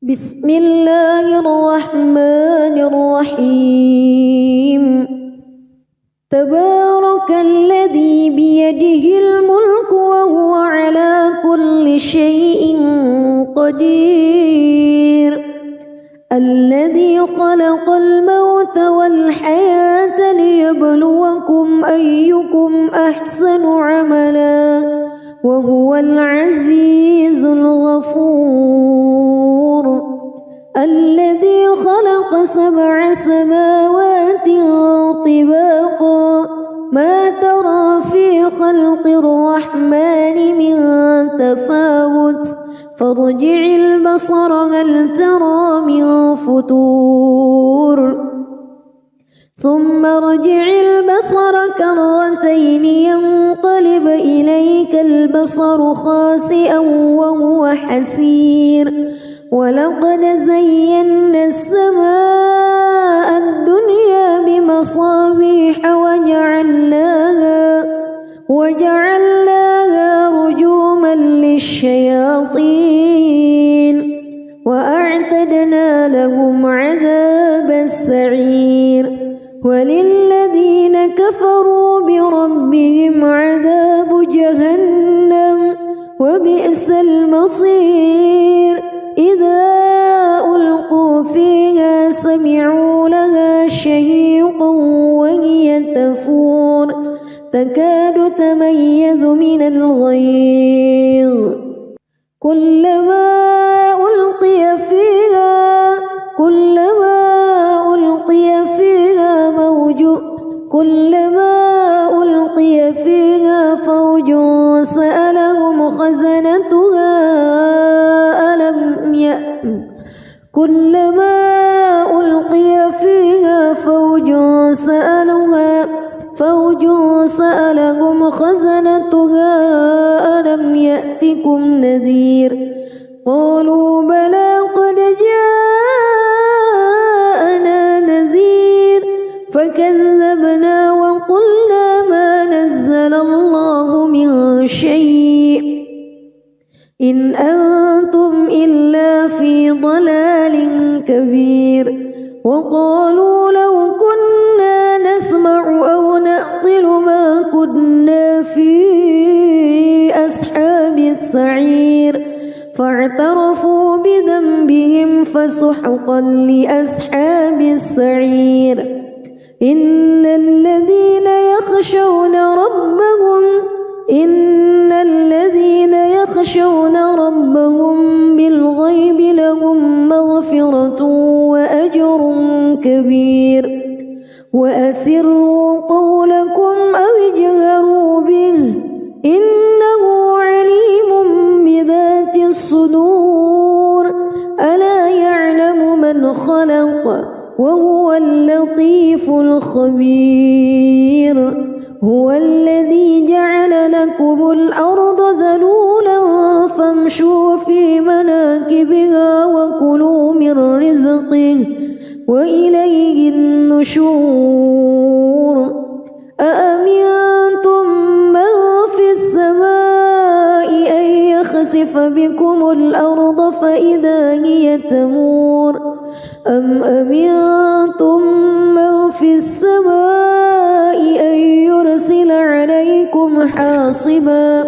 بسم الله الرحمن الرحيم تبارك الذي بيده الملك وهو على كل شيء قدير الذي خلق الموت والحياة ليبلوكم أيكم أحسن عملا وهو العزيز الغفور الذي خلق 7 سماوات طباقا ما ترى في خلق الرحمن من تفاوت فارجع البصر هل ترى من فتور ثم ارجع البصر كرتين ينقلب إليك البصر خاسئا وهو حسير ولقد زينا السماء الدنيا بمصابيح وجعلناها رجوما للشياطين وأعتدنا لهم عذاب السعير وللذين كفروا بربهم عذاب جهنم وبئس المصير إذا ألقوا فيها سمعوا لها شهيقا وهي تفور تكاد تميز من الغيظ كلما ألقي فيها فوج سألهم خزنتها ألم يأتكم نذير قالوا بلى قد جاءنا نذير فكذبنا وقلنا ما نزل الله من شيء إن أنتم إلا في ضلال كبير وقالوا لو كنا نسمع أو نعقل ما كنا في أصحاب السعير فاعترفوا بذنبهم فسحقا لأصحاب السعير إن الذين يخشون ربهم بالغيب لهم مغفرة وأجر كبير وأسروا قولكم أو اجهروا به إنه عليم بذات الصدور ألا يعلم من خلق وهو اللطيف الخبير هو الذي جعل لكم الأرض ذلولا فامشوا في مناكبها وكلوا من رزقه وإليه النشور أأمنتم من في السماء أن يخسف بكم الأرض فإذا هي تمور أم أمنتم من في السماء أن يرسل عليكم حاصبا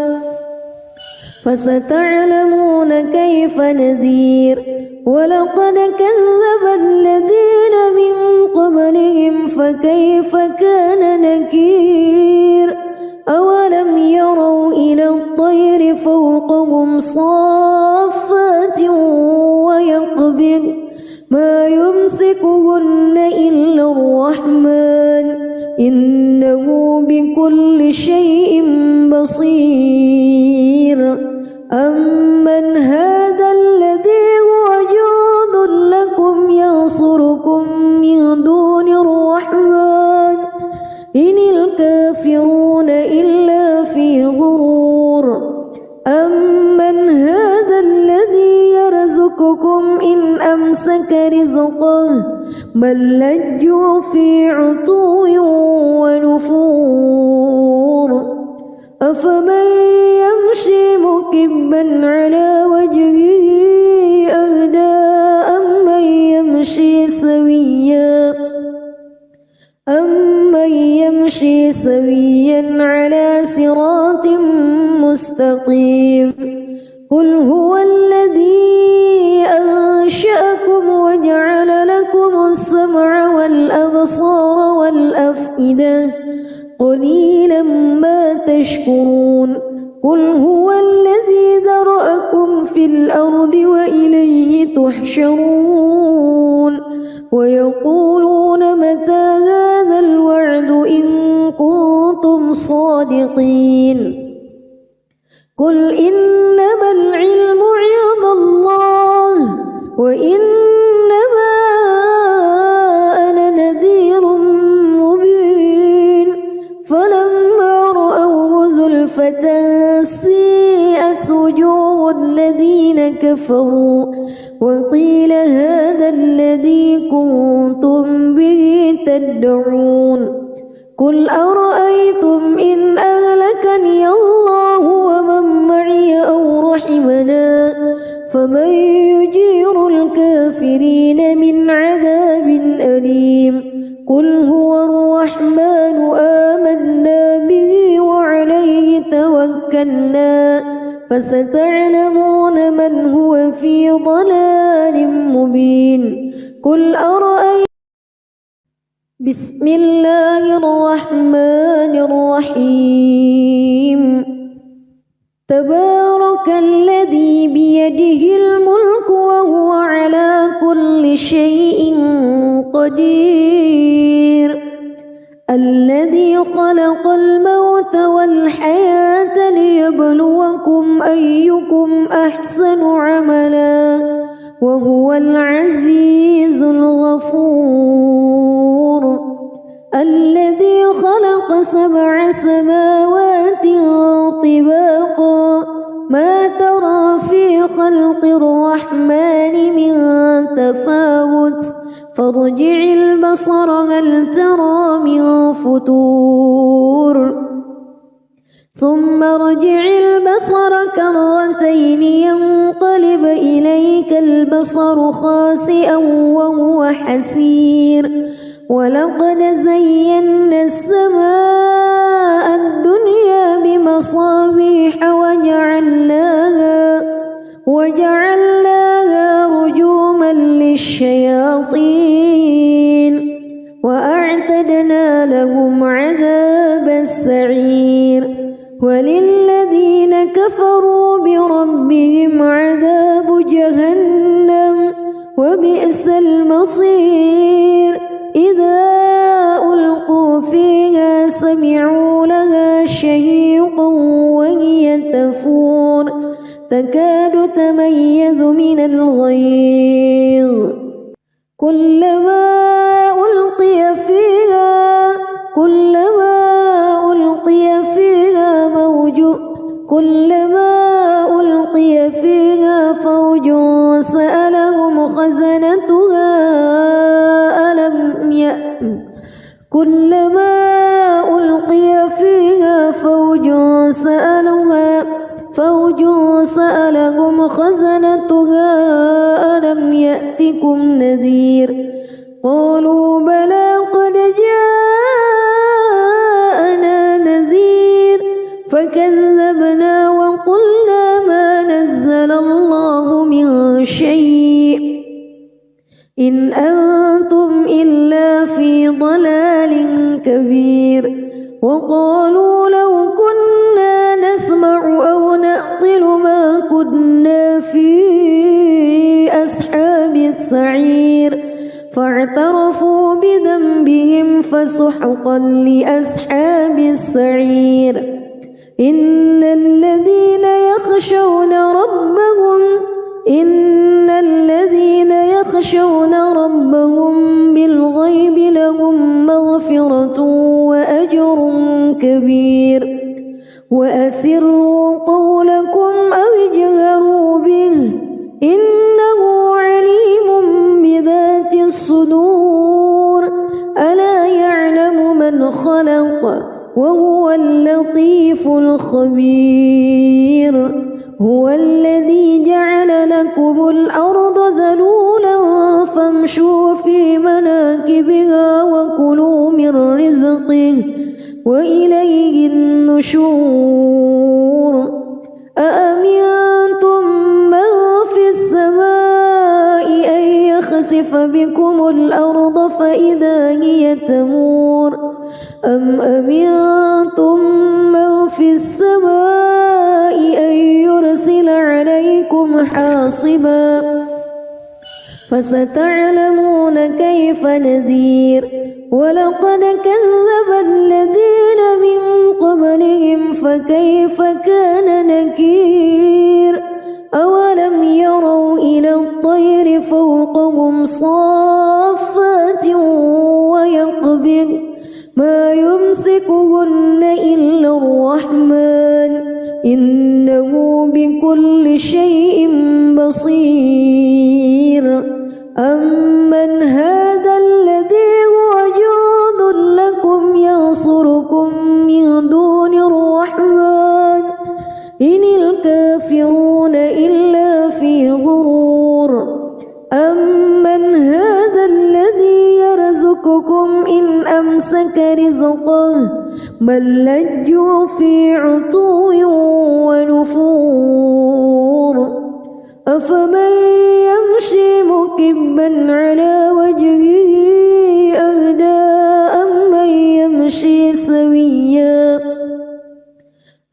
فستعلمون كيف نذير ولقد كذب الذين من قبلهم فكيف كان نكير أولم يروا إلى الطير فوقهم صافات ويقبض ما يمسكهن إلا الرحمن إنه بكل شيء بصير أمن هذا الذي هو جند لكم ينصركم من دون الرحمن إن الكافرون إلا في غرور أمن هذا الذي يرزقكم إن أمسك رزقه بل لجوا في عتو ونفور أفمن يمشي مكبا على وجهه أهدى سويا على صراط مستقيم قل هو الذي أنشأكم وجعل لكم السمع والأبصار والأفئدة قليلا ما تشكرون قل هو الذي ذرأكم في الأرض وإليه تحشرون ويقولون متى هذا الوعد إن كنتم صادقين قل إنما العلم عند الله وإنما أنا نذير مبين فلما رأوه زلفة سيئت وجوه الذين كفروا وقيل هذا الذي كنتم به تدعون قل أرأيتم إن أهلكني الله ومن معي أو رحمنا فمن يجير الكافرين من عذاب أليم قل هو الرحمن آمنا به وعليه توكلنا فستعلمون من هو في ضلال مبين قل أرأيتم بسم الله الرحمن الرحيم تبارك الذي بيده الملك وهو على كل شيء قدير الذي خلق الموت والحياة ليبلوكم أيكم أحسن عملا وهو العزيز الغفور الذي خلق 7 سماوات طباقا ما ترى في خلق الرحمن من تفاوت فارجع البصر هل ترى من فتور ثم ارجع البصر كرتين ينقلب إليك البصر خاسئا وهو حسير ولقد زينا السماء الدنيا بمصابيح وجعلناها رجوما للشياطين وأعتدنا لهم عذاب السعير وللذين كفروا بربهم عذاب جهنم وبئس المصير إذا ألقوا فيها سمعوا لها شهيقا وهي تفور تكاد تميز من الغيظ كلما ألقي فيها فوج سألهم خزنتها ألم يأتكم نذير قالوا بلى قد جاءنا نذير فكذبنا وقلنا ما نزل الله من شيء إن أنتم إلا في ضلال كبير وقالوا لو كنا نسمع أو نعقل ما كنا في أصحاب السعير فاعترفوا بذنبهم فسحقا لأصحاب السعير إن الذين يخشون ربهم بالغيب لهم مغفرة وأجر كبير وأسروا قولكم أو اجهروا به إنه عليم بذات الصدور ألا يعلم من خلق وهو اللطيف الخبير هو الذي جعل لكم الأرض ذلولا فامشوا في مناكبها وكلوا من رزقه وإليه النشور أأمنتم من في السماء أن يخسف بكم الأرض فإذا هي تمور أم أمنتم من في السماء أن يرسل عليكم حاصبا فستعلمون كيف نذير ولقد كذب الذين من قبلهم فكيف كان نكير أولم يروا إلى الطير فوقهم صافات ويقبض ما يمسكهن إلا الرحمن إنه بكل شيء بصير أمن هذا الذي هو جند لكم ينصركم من دون الرحمن إن الكافرون إلا في غرور أمن هذا الذي يرزقكم إن أمسك رزقه بل لجوا في عتو ونفور أفمن يمشي مكبا على وجهه أهدى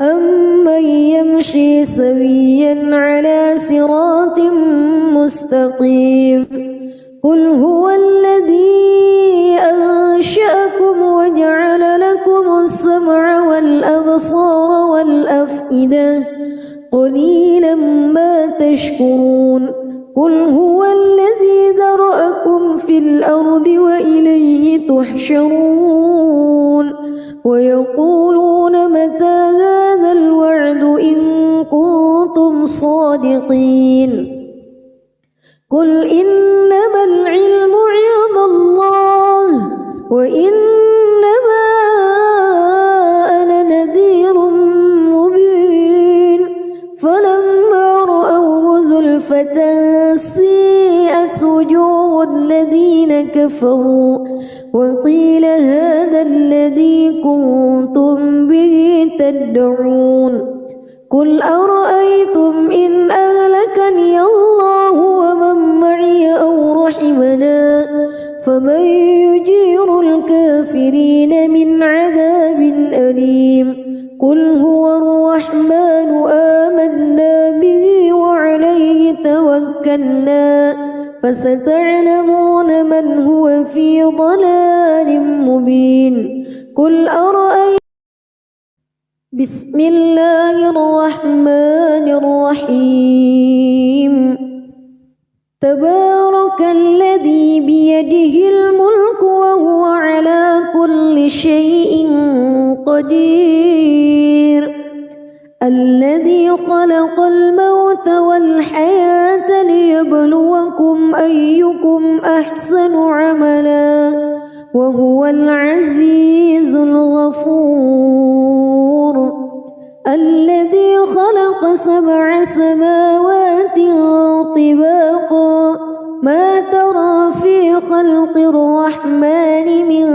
أمن يمشي سويا على صراط مستقيم قل هو الذي أنشأكم وجعل لكم السمع والأبصار والأفئدة قليلا ما تشكرون قل هو الذي ذرأكم في الأرض وإليه تحشرون ويقولون متى هذا الوعد إن كنتم صادقين قل إنما العلم عند الله وإنما أنا نذير مبين فلما رأوه زلفة سيئت وجوه الذين كفروا وقيل هذا الذي كنتم به تدعون قل أرأيتم إن أهلكني الله ومن معي أو رحمنا فمن يجير الكافرين من عذاب أليم قل هو الرحمن آمنا به وعليه توكلنا فستعلمون من هو في ضلال مبين قل أرأيتم بسم الله الرحمن الرحيم تبارك الذي بيده الملك وهو على كل شيء قدير الذي خلق الموت والحياة ليبلوكم أيكم أحسن عملا وهو العزيز الغفور الذي خلق 7 سماوات طباقا ما ترى في خلق الرحمن من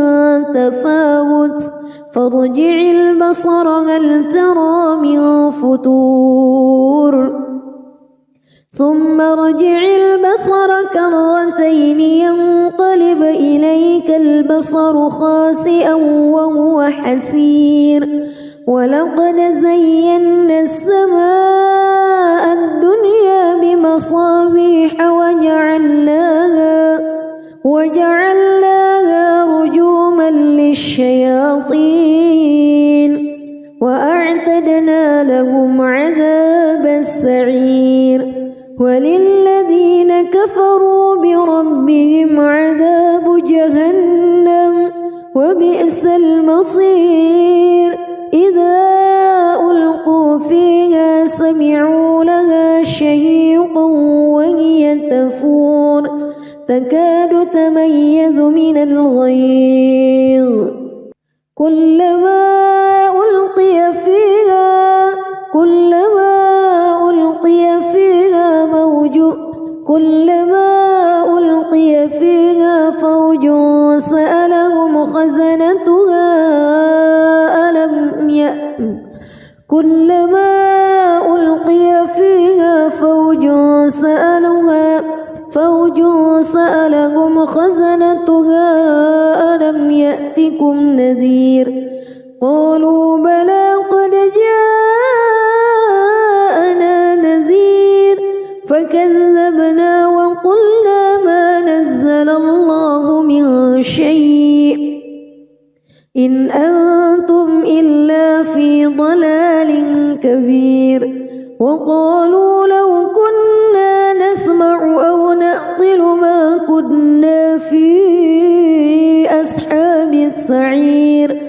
تفاوت فارجع البصر هل ترى من فتور ثم ارجع البصر كرتين ينقلب إليك البصر خاسئا وهو حسير ولقد زينا السماء الدنيا بمصابيح وجعلناها رجوما للشياطين وأعتدنا لهم عذاب السعير وللذين كفروا بربهم عذاب جهنم وبئس المصير إذا ألقوا فيها سمعوا لها شهيقا وهي تفور تكاد تميز من الغيظ كلما ألقي فيها فوج سألهم خزنتها يدخلوها فوج سألهم خزنتها ألم يأتكم نذير قالوا بلى قد جاءنا نذير فكذبنا وقلنا ما نزل الله من شيء إن أنتم إلا في ضلال كبير وقالوا لو كنا نسمع أو نعقل ما كنا في أصحاب السعير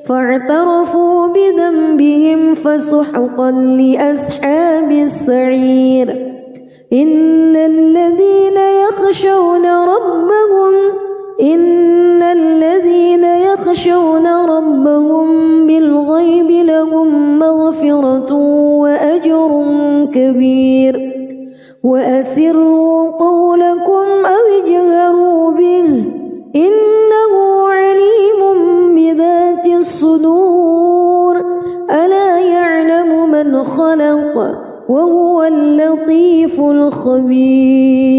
فاعترفوا بذنبهم فسحقا لأصحاب السعير إن الذين يخشون ربهم بالغيب لهم مغفرة وأجر كبير وأسروا قولكم أو اجهروا به إنه عليم بذات الصدور ألا يعلم من خلق وهو اللطيف الخبير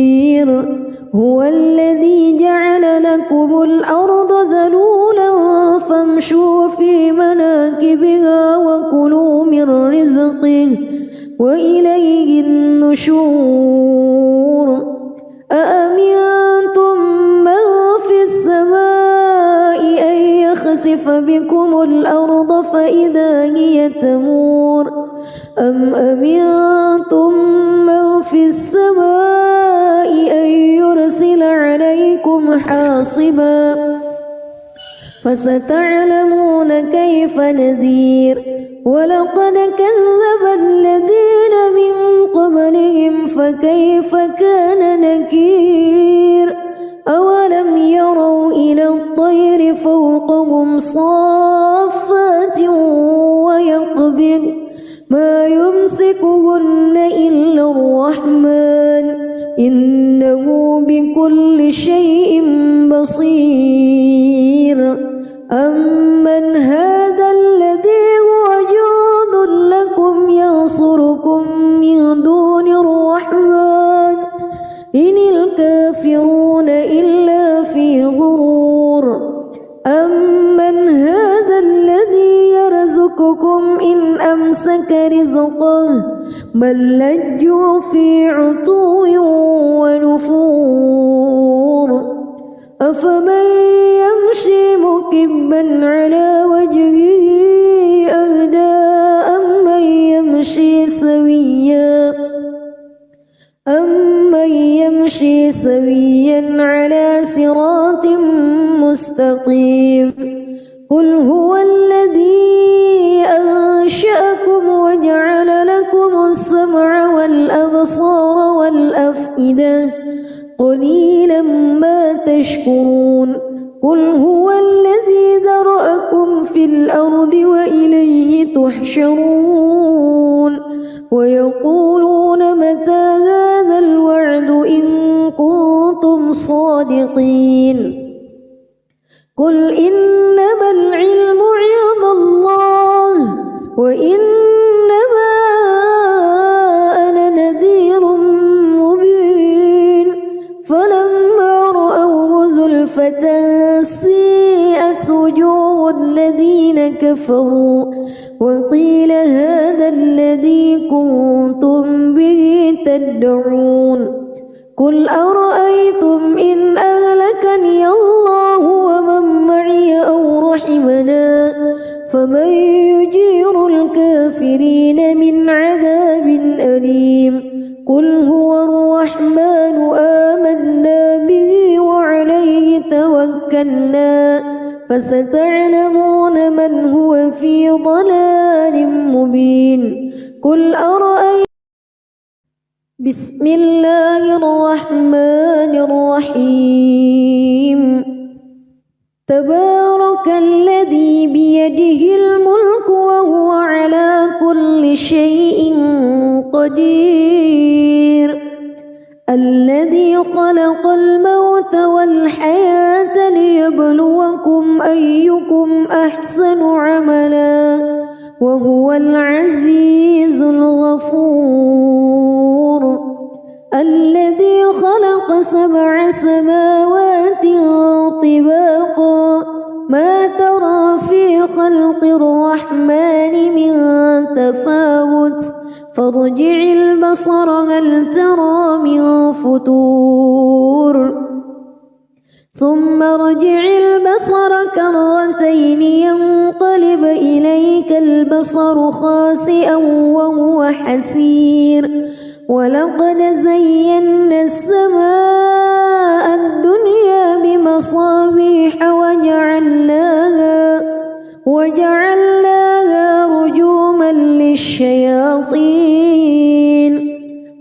هو الذي جعل لكم الأرض ذلولا فامشوا في مناكبها وكلوا من رزقه وإليه النشور أأمنتم من في السماء أن يخسف بكم الأرض فإذا هي تمور أم أمنتم من في السماء أن يرسل عليكم حاصبا فستعلمون كيف نذير ولقد كذب الذين من قبلهم فكيف كان نكير أولم يروا إلى الطير فوقهم صافات ويقبض ما يمسكهن إلا الرحمن إنه بكل شيء بصير أمن هذا الذي هو جند لكم ينصركم من دون الرحمن إن الكافرون إلا في غرور أمن هذا الذي يرزقكم إن أمسك رزقه بل لجوا في عتو ونفور أفمن يمشي مكبا على وجهه أهدى أمن يمشي سويا على صراط مستقيم قل هو الذي أنشأكم وجعل لكم السمع والأبصار والأفئدة قليلا ما تشكرون قل هو الذي ذرأكم في الأرض وإليه تحشرون ويقولون متى هذا الوعد إن كنتم صادقين قل إنما العلم عند الله وإنما أنا نذير مبين فلما رأوه زلفة سيئت وجوه الذين كفروا وقيل هذا الذي كنتم به تدعون قل أرأيتم إن أهلكني الله ومن معي أو رحمنا فمن يجير الكافرين من عذاب أليم قل هو الرحمن آمنا به وعليه توكلنا فستعلمون من هو في ضلال مبين قل أرأيتم بسم الله الرحمن الرحيم تبارك الذي بيده الملك وهو على كل شيء قدير الذي خلق الموت والحياة ليبلوكم أيكم أحسن عملا وهو العزيز الغفور الذي خلق 7 سماوات طباقا ما ترى في خلق الرحمن من تفاوت فارجع البصر هل ترى من فتور ثم ارجع البصر كرتين ينقلب إليك البصر خاسئا وهو حسير ولقد زينا السماء الدنيا بمصابيح وجعلناها رجوما للشياطين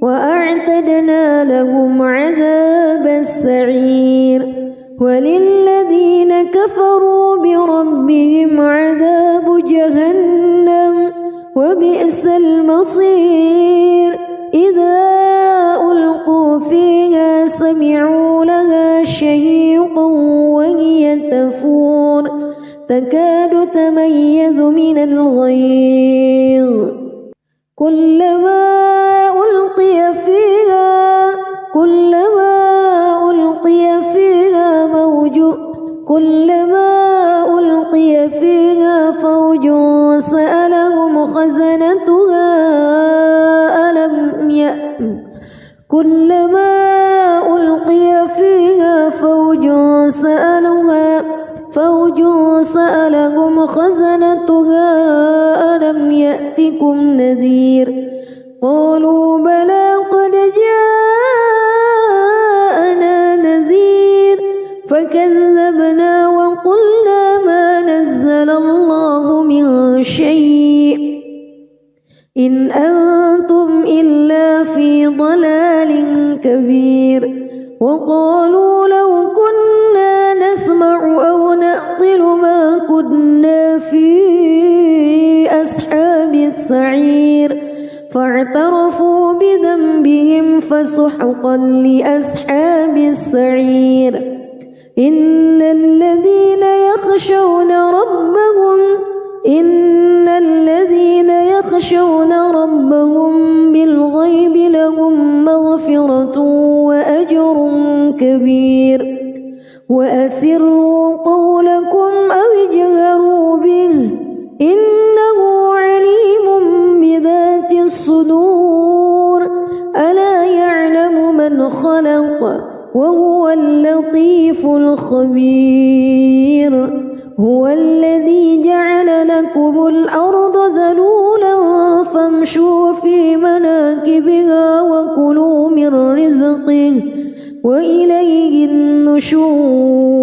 وأعتدنا لهم عذاب السعير وللذين كفروا بربهم عذاب جهنم وبئس المصير إذا ألقوا فيها سمعوا لها شهيقا وهي تفور تكاد تميز من الغيظ كلما ألقي فيها فوج سألهم خزنتها ألم يأتكم نذير قالوا بلى قد جاءنا نذير فكذبنا وقلنا ما نزل الله من شيء إن أنتم إلا في ضلال كبير وقالوا لو كنا نسمع أو نعقل ما كنا في أصحاب السعير فاعترفوا بذنبهم فسحقا لأصحاب السعير إن الذين يخشون ربهم بالغيب لهم مغفرة وأجر كبير وأسروا قولكم أو اجهروا به إنه عليم بذات الصدور ألا يعلم من خلق وهو اللطيف الخبير هو الذي جعل لكم الأرض ذلولا فامشوا في مناكبها وكلوا من رزقه وإليه النشور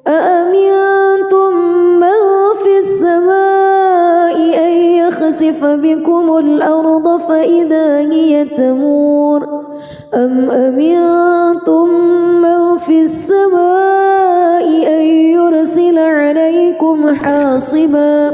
أأمنتم من في السماء أن يخسف بكم الأرض فإذا هي تمور أم أمنتم من في السماء أن يرسل عليكم حاصبا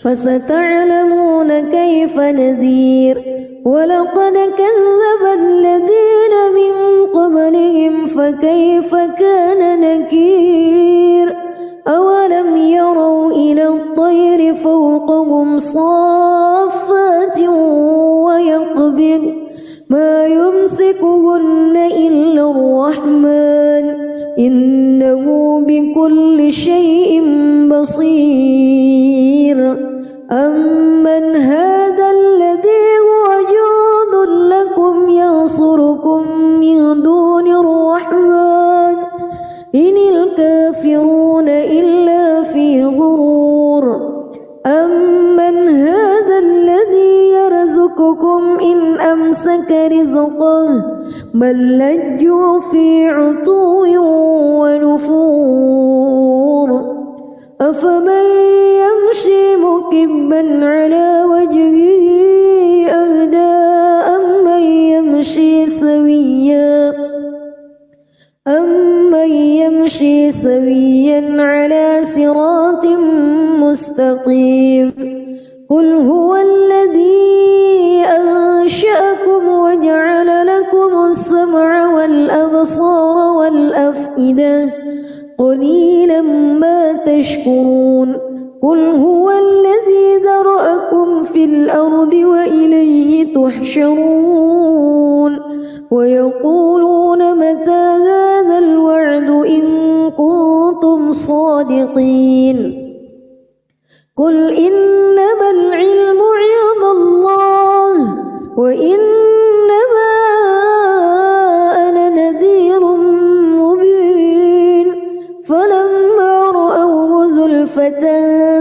فستعلمون كيف نذير ولقد كذب الذين من قبلهم فكيف كان نكير أولم يروا إلى الطير فوقهم صافات ويقبض ما يمسكهن إلا الرحمن إنه بكل شيء بصير أمن هذا الذي هو جند لكم ينصركم من دون الرحمن إن الكافرون إلا في غرور أمن هذا الذي يرزقكم إن أمسك رزقه بل لجوا في عتو ونفور أفمن يمشي مكبا على وجهه أهدى أمن يمشي سويا على صراط مستقيم قل هو الذي أنشأكم وجعل لكم السمع والأبصار والأفئدة قليلا ما تشكرون قل هو الذي ذرأكم في الأرض وإليه تحشرون ويقولون متى هذا الوعد إن كنتم صادقين قل إنما العلم عند الله وإنما أنا نذير مبين فلما رأوه زلفة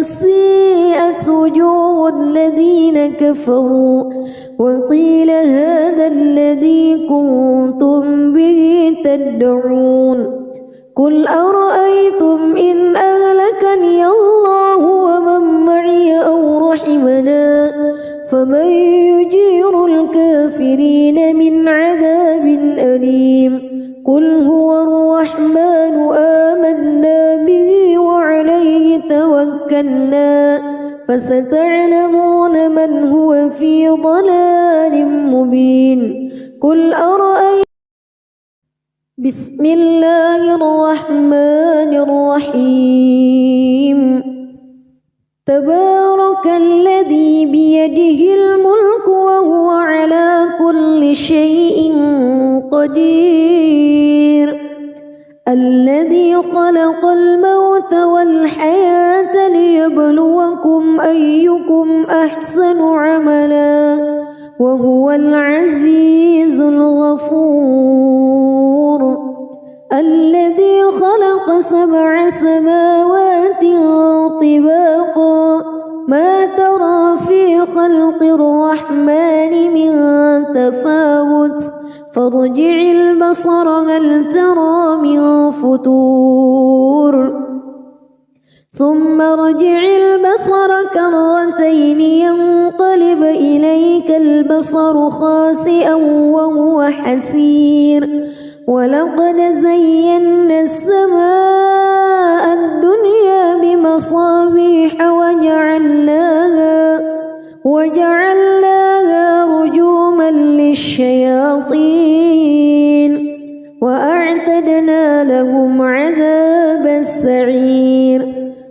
سيئت وجوه الذين كفروا وقيل هذا الذي كنتم به تدعون قل أرأيتم إن أهلكني الله ومن معي أو رحمنا فمن يجير الكافرين من عذاب أليم قل هو الرحمن آمنا به وعليه توكلنا فستعلمون من هو في ضلال مبين قل أرأيتم بسم الله الرحمن الرحيم تبارك الذي بيده الملك وهو على كل شيء قدير الذي خلق الموت والحياة ليبلوكم أيكم أحسن عملا وهو العزيز الغفور الذي خلق 7 سماوات طباقا ما ترى في خلق الرحمن من تفاوت فارجع البصر هل ترى من فتور ثم ارجع البصر كرتين ينقلب إليك البصر خاسئا وهو حسير ولقد زينا السماء الدنيا بمصابيح وجعلناها رجوما للشياطين وأعتدنا لهم عذاب السعير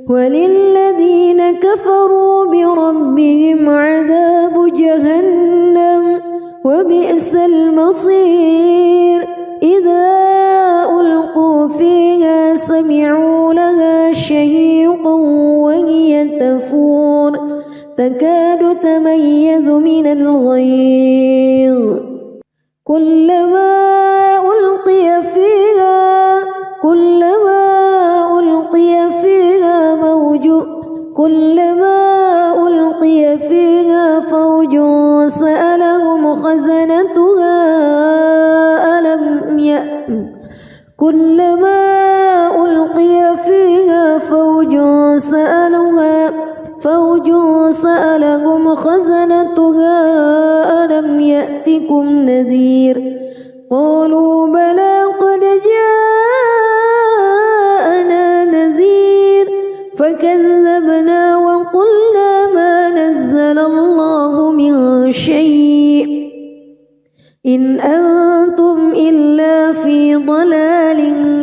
وللذين كفروا بربهم عذاب جهنم وبئس المصير إذا ألقوا فيها سمعوا لها شهيقا وهي تفور تكاد تميز من الغيظ كلما ألقي فيها فوج سألهم خزنتها كلما ألقي فيها فوج سألهم خزنتها ألم يأتكم نذير قالوا بلى قد جاءنا نذير فكذبنا وقلنا ما نزل الله من شيء إن أنتم إلا في ضلال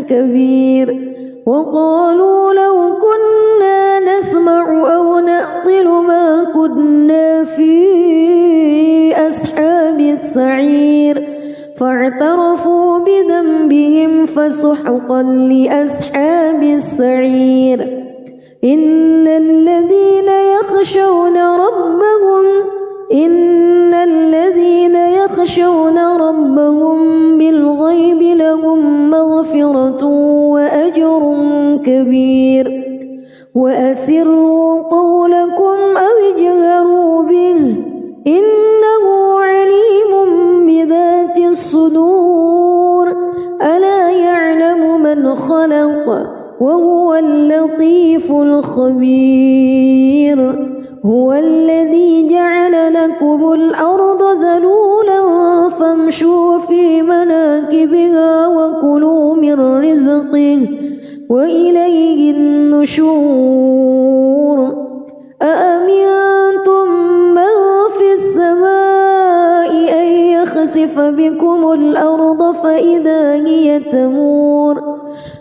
كبير وقالوا لو كنا نسمع أو نعقل ما كنا في أصحاب السعير فاعترفوا بذنبهم فسحقا لأصحاب السعير إن الذين يخشون ربهم بالغيب لهم مغفرة وأجر كبير وأسروا قولكم أو اجهروا به إنه عليم بذات الصدور ألا يعلم من خلق وهو اللطيف الخبير هو الذي جعل لكم الأرض ذلولا فامشوا في مناكبها وكلوا من رزقه وإليه النشور أأمنتم من في السماء أن يخسف بكم الأرض فإذا هي تمور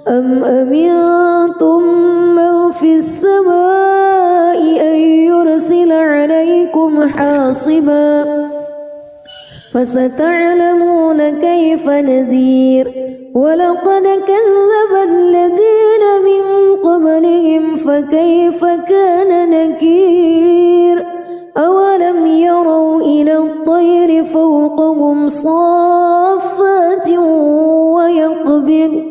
أم أمنتم من في السماء عليكم حاصبا فستعلمون كيف نذير ولقد كذب الذين من قبلهم فكيف كان نكير أولم يروا إلى الطير فوقهم صافات ويقبض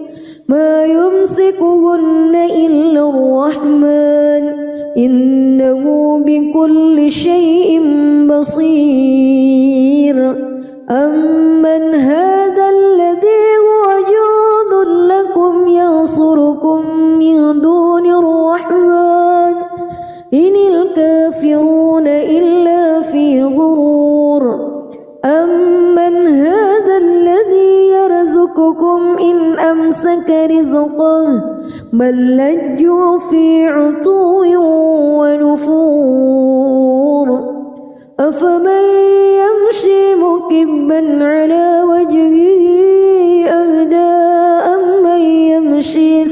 ما يمسكهن إلا الرحمن إنه بكل شيء بصير أمن هذا الذي هو جند لكم ينصركم من دون الرحمن إن الكافرون إلا في غرور أمن هذا الذي يرزقكم إن أمسك رزقه بل لجوا في عتو ونفور أفمن يمشي مكبا على وجهه أهدى أمن يمشي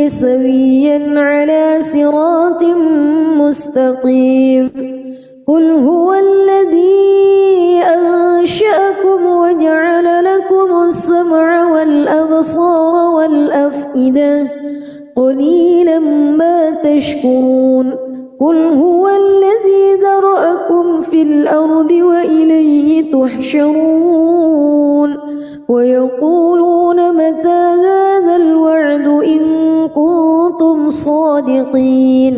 سويا على صراط مستقيم قل هو الذي أنشأكم وجعل لكم السمع والأبصار والأفئدة قليلا ما تشكرون قل هو الذي ذرأكم في الأرض وإليه تحشرون ويقولون متى هذا الوعد إن كنتم صادقين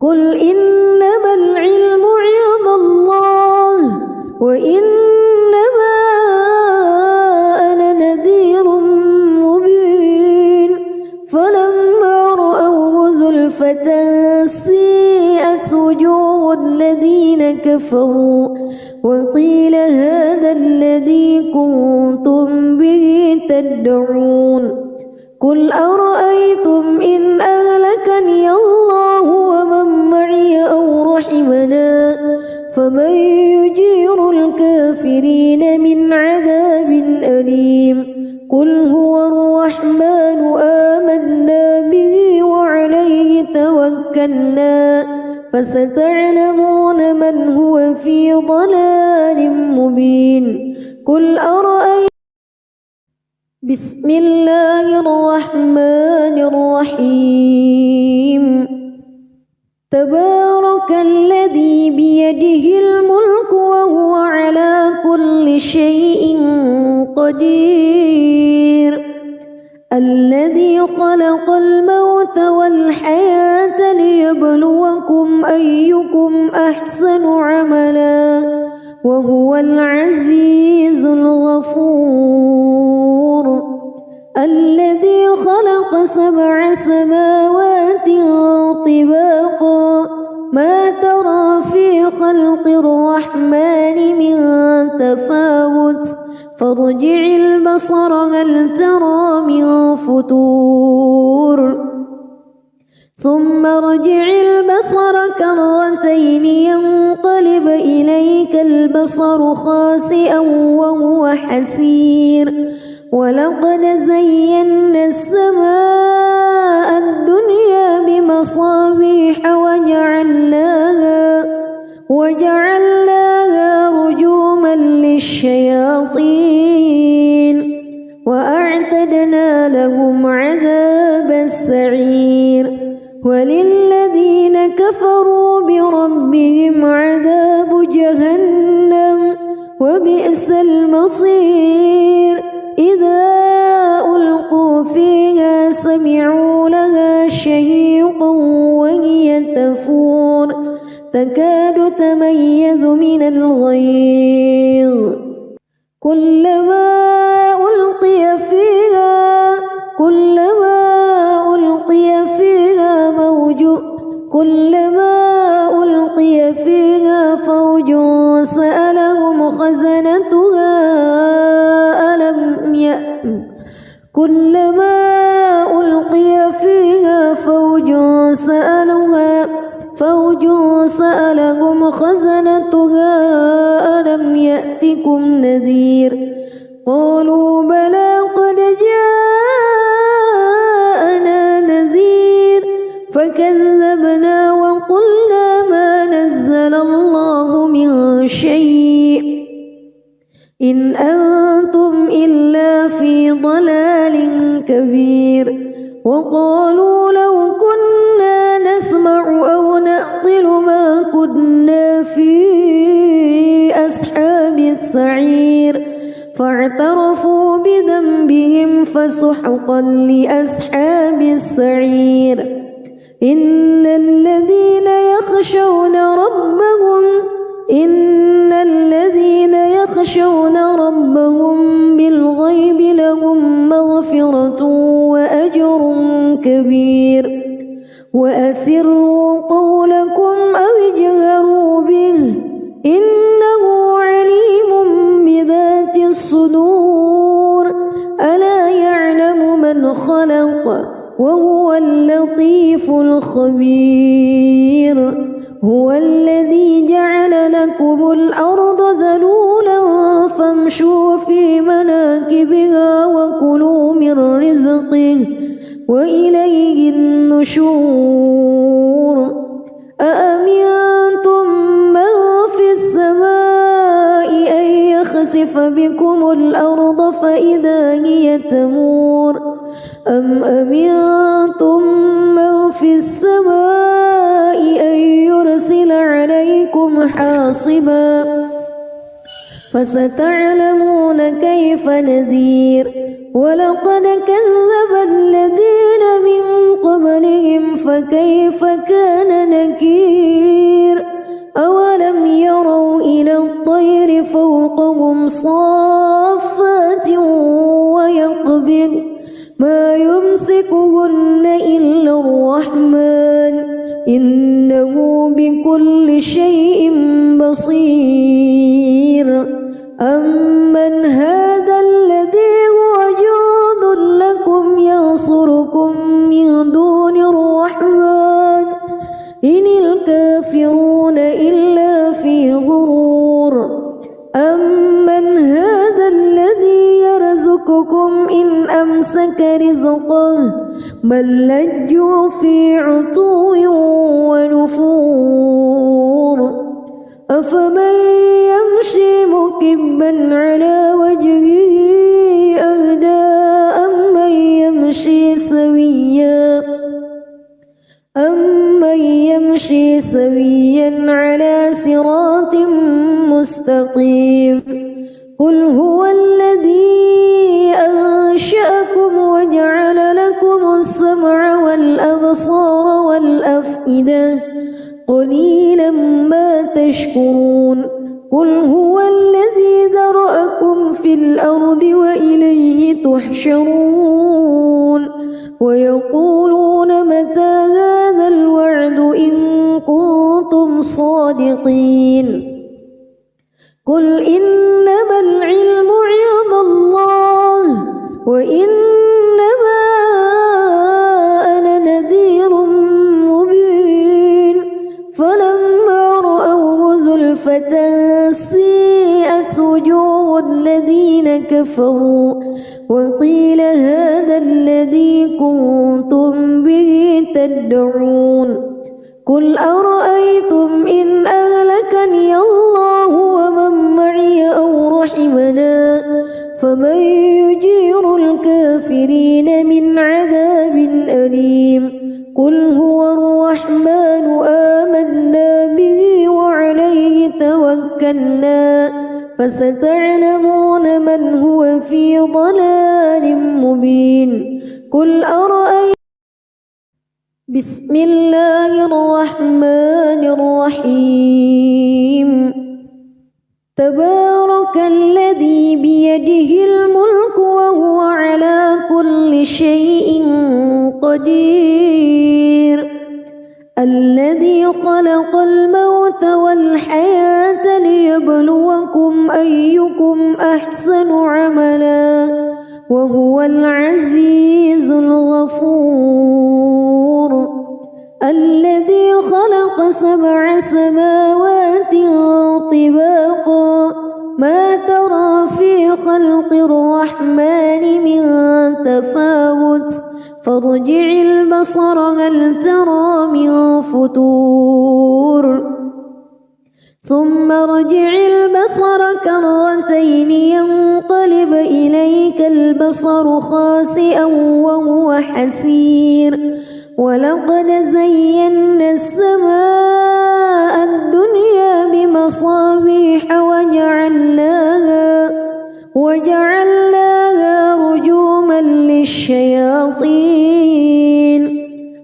قل إنما العلم عند الله وإنما أنا نذير مبين فلما رأوه زلفة سيئت وجوه الذين كفروا وقيل هذا الذي كنتم به تدعون قل أرأيتم إن أهلكني الله ومن معي أو رحمنا فمن يجير الكافرين من عذاب أليم قل هو الرحمن آمنا به وعليه توكلنا فستعلمون من هو في ضلال مبين قل أرأيتم بسم الله الرحمن الرحيم تبارك الذي بيده الملك وهو على كل شيء قدير الذي خلق الموت والحياة ليبلوكم أيكم أحسن عملا وهو العزيز الغفور الذي خلق 7 سماوات طباقا ما ترى في خلق الرحمن من تفاوت فارجع البصر هل ترى من فتور ثم ارجع البصر كرتين ينقلب إليك البصر خاسئا وهو حسير ولقد زينا السماء الدنيا بمصابيح وجعلناها رجوما للشياطين وأعتدنا لهم عذاب السعير وللذين كفروا بربهم عذاب جهنم وبئس المصير إذا ألقوا فيها سمعوا لها شهيقا وهي تفور تكاد تميز من الغيظ كلما ألقي فيها فوج سألهم خزنتها كلما ألقي فيها فوج سألهم خزنتها ألم يأتكم نذير قالوا بلى قد جاءنا نذير شيء إن أنتم إلا في ضلال كبير وقالوا لو كنا نسمع أو نعقل ما كنا في أصحاب السعير فاعترفوا بذنبهم فسحقا لأصحاب السعير إن الذين يخشون ربهم بالغيب لهم مغفرة وأجر كبير وأسروا قولكم أو اجهروا به إنه عليم بذات الصدور ألا يعلم من خلق وهو اللطيف الخبير هو الذي جعل لكم الأرض ذلولا فامشوا في مناكبها وكلوا من رزقه وإليه النشور أأمنتم من في السماء أن يخسف بكم الأرض فإذا هي تمور أم أمنتم من في السماء أن يرسل عليكم حاصبا فستعلمون كيف نذير ولقد كذب الذين من قبلهم فكيف كان نكير أولم يروا إلى الطير فوقهم صافات ويقبض ما يمسكهن إلا الرحمن إنه بكل شيء بصير أمن هذا الذي هو جند لكم ينصركم من دون الرحمن إن الكافرون إلا في غرور أمن هذا الذي يرزقكم إن أمسك رزقه بل لجوا في عتو ونفور أفمن يمشي مكبا على وجهه أهدى أمن يمشي سويا على صراط مستقيم قل هو الذي أنشأكم وجعل لكم السمع والأبصار والأفئدة قليلا ما تشكرون قل هو الذي ذرأكم في الأرض وإليه تحشرون ويقولون متى هذا الوعد إن كنتم صادقين قل إنما العلم عند الله وإنما أنا نذير مبين فلما رأوه زلفة سيئت وجوه الذين كفروا وقيل هذا الذي كنتم به تدعون قل أرأيتم إن أهلكني الله ومن معي أو رحمنا فمن يجير الكافرين من عذاب أليم قل هو الرحمن آمنا به وعليه توكلنا فستعلمون من هو في ضلال مبين قل أرأيتم بسم الله الرحمن الرحيم تبارك الذي بيده الملك وهو على كل شيء قدير الذي خلق الموت والحياة ليبلوكم أيكم أحسن عملا وهو العزيز الغفور الذي خلق 7 سماوات طباقا ما ترى في خلق الرحمن من تفاوت فارجع البصر هل ترى من فتور ثم ارجع البصر كرتين ينقلب إليك البصر خاسئا وهو حسير ولقد زينا السماء الدنيا بمصابيح وجعلناها رجوما للشياطين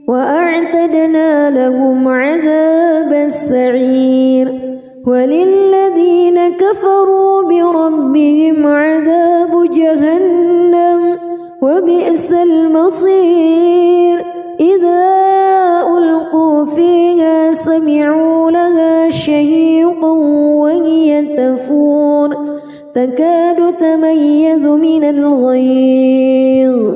وأعتدنا لهم عذاب السعير وللذين كفروا بربهم عذاب جهنم وبئس المصير إذا ألقوا فيها سمعوا لها شهيقا وهي تفور تكاد تميز من الغيظ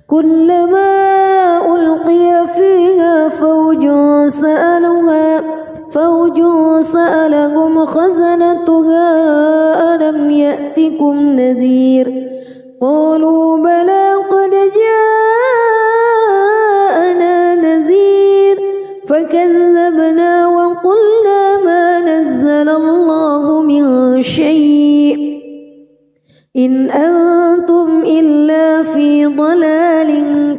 كلما ألقي فيها فوج سألهم خزنتها ألم يأتكم نذير قالوا بلى قد جاءنا نذير فكذبنا وقلنا ما نزل الله من شيء إن أنتم إلا في ضلال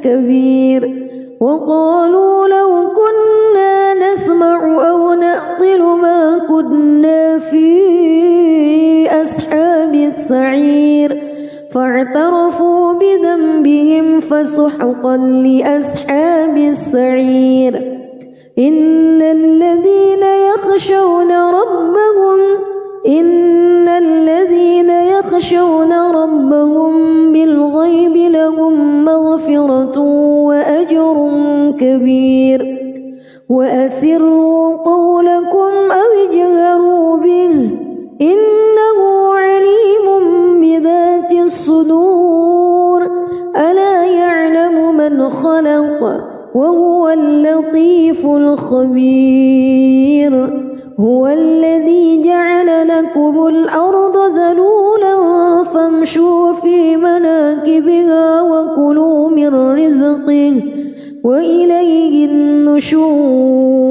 كبير وقالوا لو كنا نسمع أو نعقل ما كنا في أصحاب السعير فاعترفوا بذنبهم فسحقا لأصحاب السعير إن الذين يخشون ربهم بالغيب لهم مغفرة وأجر كبير وأسروا قولكم أو اجهروا به إنه عليم بذات الصدور ألا يعلم من خلق وهو اللطيف الخبير هو الذي جعل لكم الأرض ذلولا فامشوا في مناكبها وكلوا من رزقه وإليه النشور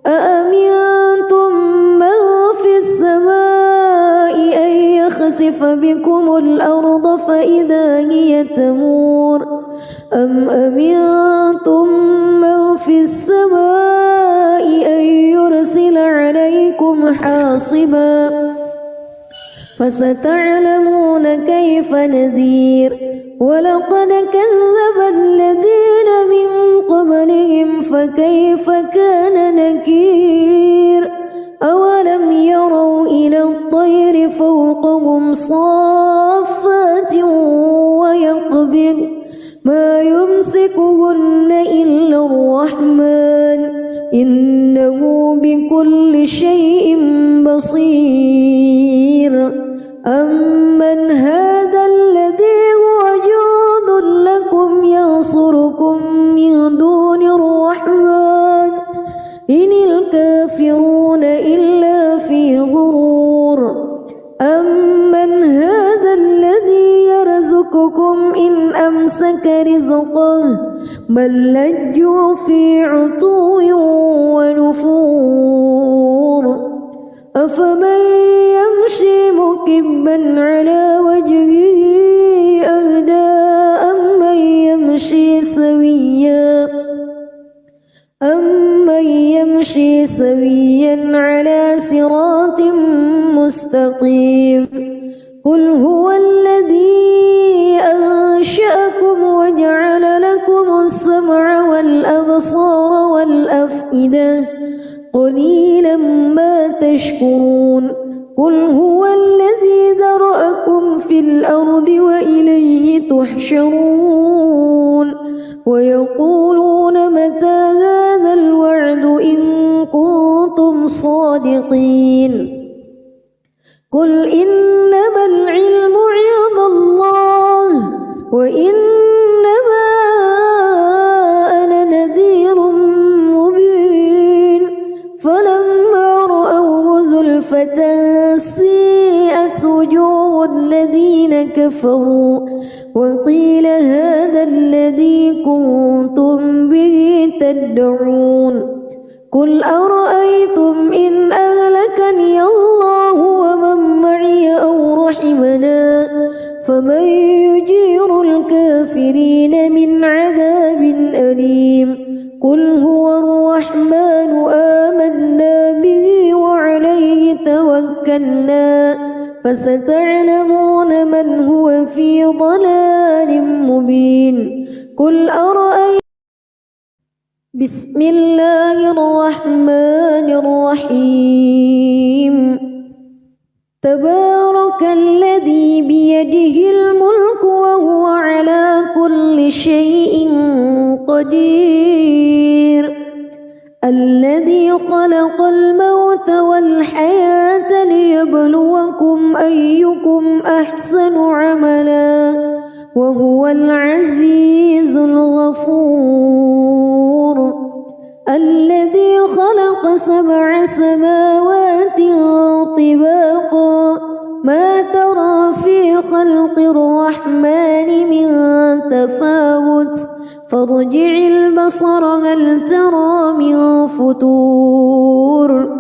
أأمنتم من في السماء أن يخسف بكم الأرض فإذا هي تمور أم أمنتم من في السماء أن يرسل عليكم حاصبا فستعلمون كيف نذير ولقد كذب الذين من قبلهم فكيف كان نكير أولم يروا إلى الطير فوقهم صافات ويقبض ما يمسكهن إلا الرحمن إنه بكل شيء بصير أمن هذا الذي هو جند لكم ينصركم من دون الرحمن إن الكافرون إلا في غرور أمن هذا الذي يرزقكم إن أمسك رزقه بل لجوا في عتو ونفور أفمن يمشي مكبا على وجهه أهدى أمن يمشي سويا على صراط مستقيم قل هو الذي أنشأكم وجعل لكم السمع والأبصار والأفئدة قليلا ما تشكرون قل هو الذي ذرأكم في الأرض وإليه تحشرون ويقولون متى هذا الوعد إن كنتم صادقين قل إنما العلم عند الله وإنما أنا نذير أزلفة سيئت وجوه الذين كفروا وقيل هذا الذي كنتم به تدعون قل أرأيتم إن أهلكني الله ومن معي أو رحمنا فمن يجير الكافرين من عذاب أليم قل هو الرحمن آمنا به وعليه توكلنا فستعلمون من هو في ضلال مبين قل أرأيتم بسم الله الرحمن الرحيم تبارك الذي بيده الملك وهو على كل شيء قدير الذي خلق الموت والحياة ليبلوكم أيكم أحسن عملا وهو العزيز الغفور الذي خلق 7 سماوات طباقا ما ترى في خلق الرحمن من تفاوت فارجع البصر هل ترى من فتور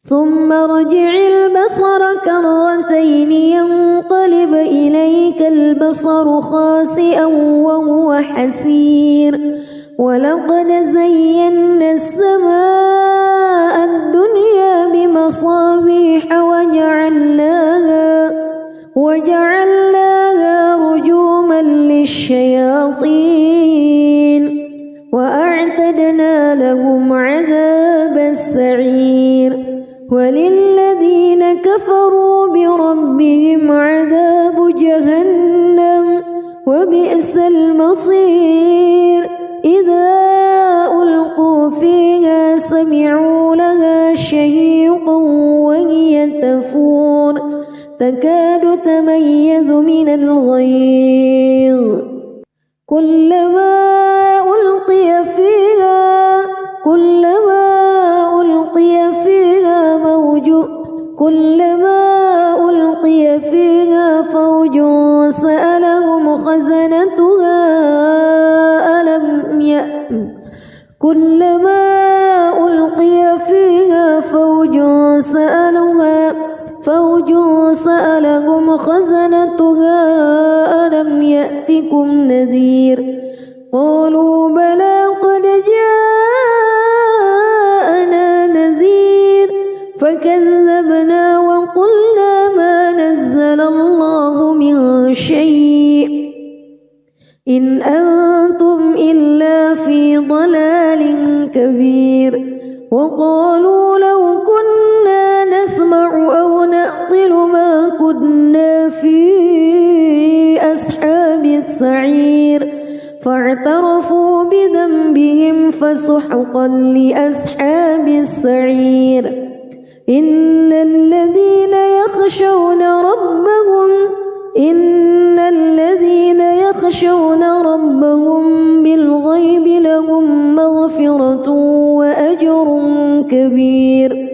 ثم ارجع البصر كرتين ينقلب إليك البصر خاسئا وهو حسير ولقد زينا السماء الدنيا بمصابيح وجعلناها رجوما للشياطين وأعتدنا لهم عذاب السعير وللذين كفروا بربهم عذاب جهنم وبئس المصير إذا ألقوا فيها سمعوا لها شهيقا وهي تفور تكاد تميز من الغيظ كلما ألقي فيها فوج سألهم خزنتها كلما ألقي فيها فوج سألهم خزنتها ألم يأتكم نذير قالوا بلى قد جاءنا نذير فكذبنا وقلنا ما نزل الله من شيء إن أنتم إلا في ضلال كبير وقالوا لو كنا نسمع أو نعقل ما كنا في أصحاب السعير فاعترفوا بذنبهم فسحقا لأصحاب السعير إن الذين يخشون ربهم بالغيب لهم مغفرة وأجر كبير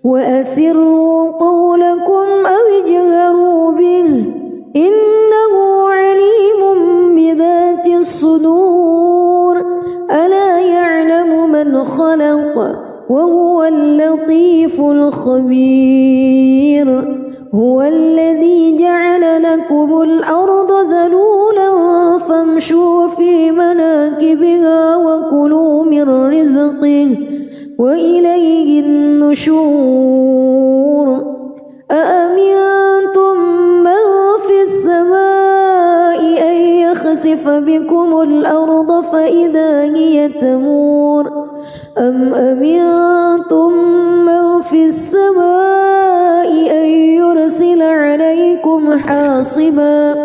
وأسروا قولكم أو اجهروا به إنه عليم بذات الصدور ألا يعلم من خلق وهو اللطيف الخبير هو الذي جعل لكم الأرض ذلولا فامشوا في مناكبها وكلوا من رزقه وإليه النشور أأمنتم من في السماء أن يخسف بكم الأرض فإذا هي تمور أم أمنتم من في السماء أن يرسل عليكم حاصبا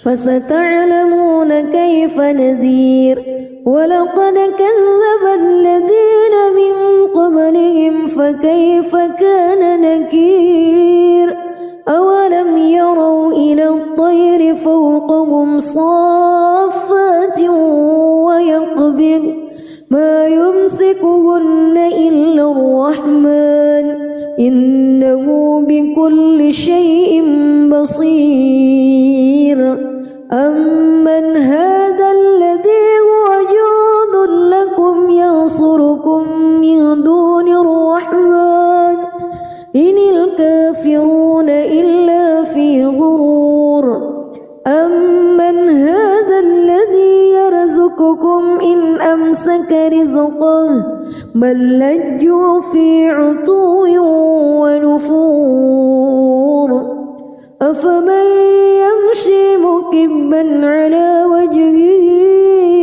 فستعلمون كيف نذير ولقد كذب الذين من قبلهم فكيف كان نكير أولم يروا إلى الطير فوقهم صافات ويقبض ما يمسكون يمسكهن إلا الرحمن إنه بكل شيء بصير أمن هذا الذي هو جند لكم ينصركم من دون الرحمن إن الكافرون إلا في غرور أمن هذا الذي يرزقكم إن أمسك رزقه بل لجوا في عتو ونفور أفمن يمشي مكبا على وجهه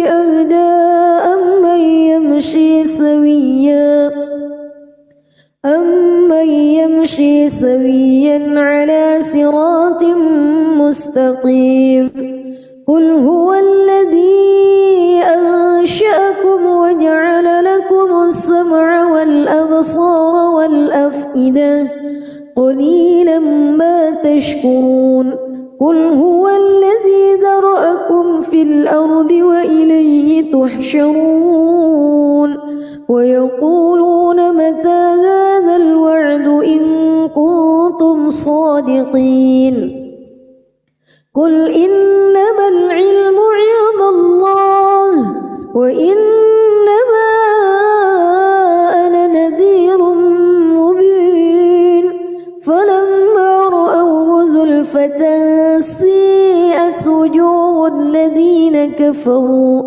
أهدى أمن يمشي سويا على صراط مستقيم قل هو الذي أنشأكم وجعل لكم السمع والأبصار والأفئدة قليلا ما تشكرون قل هو الذي ذرأكم في الأرض وإليه تحشرون ويقولون متى هذا الوعد إن كنتم صادقين قل إنما العلم عند الله وإنما أنا نذير مبين فلما رأوه زلفة سيئت وجوه الذين كفروا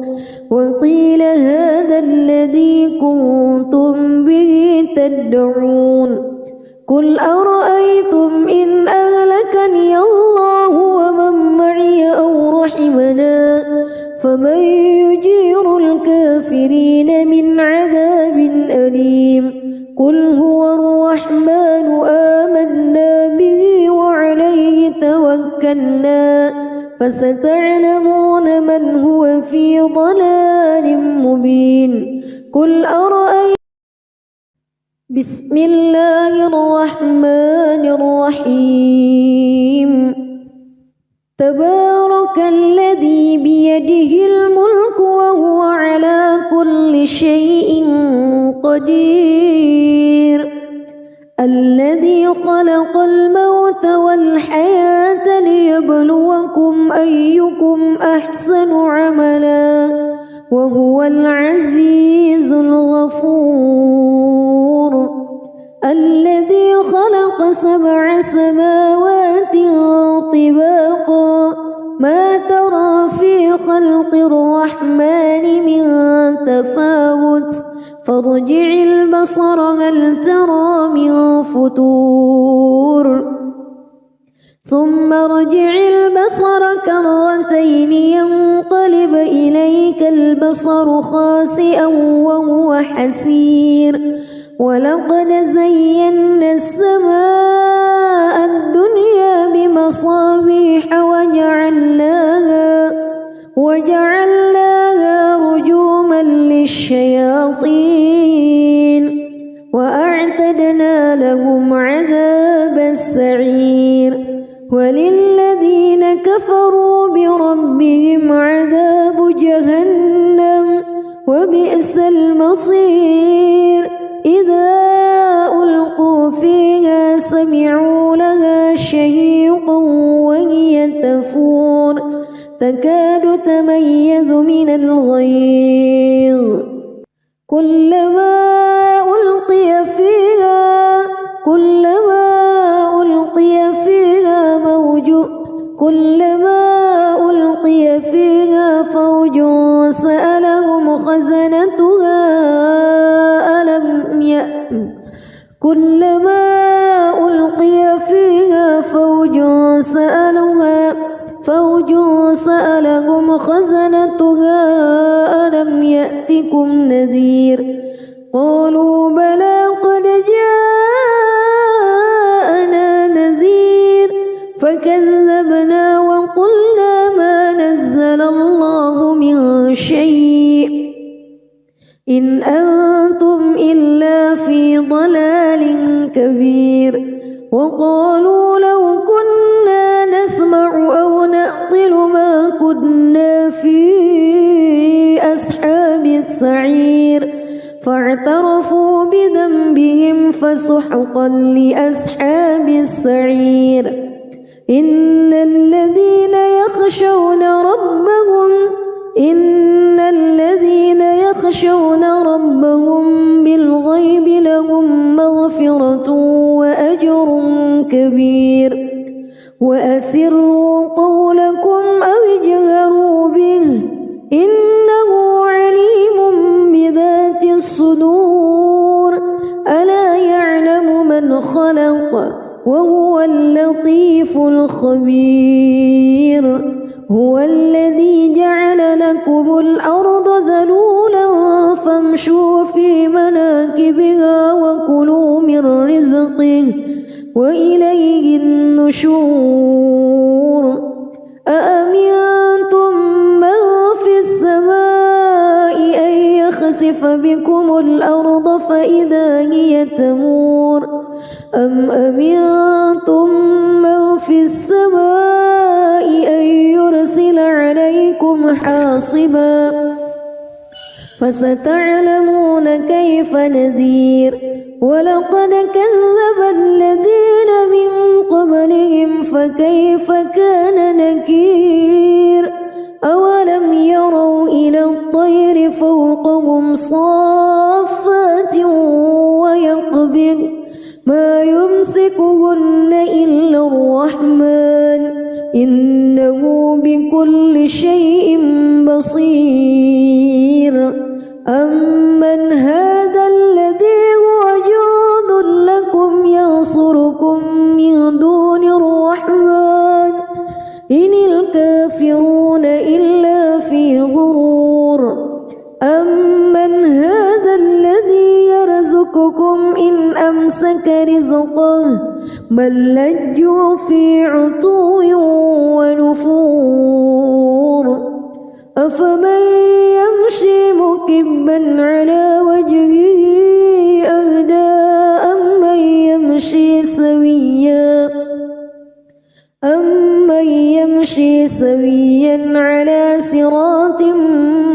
وقيل هذا الذي كنتم به تدعون قل أرأيتم إن أهلكني الله ومن معي أو رحمنا فمن يجير الكافرين من عذاب أليم قل هو الرحمن آمنا به وعليه توكلنا فستعلمون من هو في ضلال مبين قل أرأيتم بسم الله الرحمن الرحيم تبارك الذي بيده الملك وهو على كل شيء قدير الذي خلق الموت والحياة ليبلوكم أيكم أحسن عملا وهو العزيز الغفور الذي خلق 7 سماوات طباقا ما ترى في خلق الرحمن من تفاوت فارجع البصر هل ترى من فتور ثم ارجع البصر كرتين ينقلب إليك البصر خاسئا وهو حسير ولقد زينا السماء الدنيا بمصابيح وجعلناها رجوما للشياطين وأعتدنا لهم عذاب السعير وللذين كفروا بربهم عذاب جهنم وبئس المصير إذا ألقوا فيها سمعوا لها شهيقا وهي تفور تكاد تميز من الغيظ كلما ألقي فيها فوج سألهم خزنتها كلما ألقي فيها فوج سألهم خزنتها ألم يأتكم نذير قالوا بلى قد جاءنا نذير فكذبنا وقلنا ما نزل الله من شيء إن أنتم إلا في ضلال كبير وقالوا لو كنا نسمع أو نعقل ما كنا في أصحاب السعير فاعترفوا بذنبهم فسحقا لأصحاب السعير إن الذين يخشون ربهم بالغيب لهم مغفرة وأجر كبير وأسروا قولكم أو اجهروا به إنه عليم بذات الصدور ألا يعلم من خلق وهو اللطيف الخبير هو الذي جعل لكم الأرض ذلولا فامشوا في مناكبها وكلوا من رزقه وإليه النشور أأمنتم من في السماء أن يخسف بكم الأرض فإذا هي تمور أم أمنتم من في السماء أن يرسل عليكم حاصبا فستعلمون كيف نذير ولقد كذب الذين من قبلهم فكيف كان نكير أولم يروا إلى الطير فوقهم صافات ويقبض ما يمسكهن إلا الرحمن إنه بكل شيء بصير أمن هذا الذي هو جند لكم ينصركم من دون الرحمن إن الكافرون إلا في غرور أمن هذا الذي يرزقكم إن أمسك رزقه بل لجوا في عتو ونفور أفمن يمشي مكبا على وجهه أهدى أمن يمشي سويا على صراط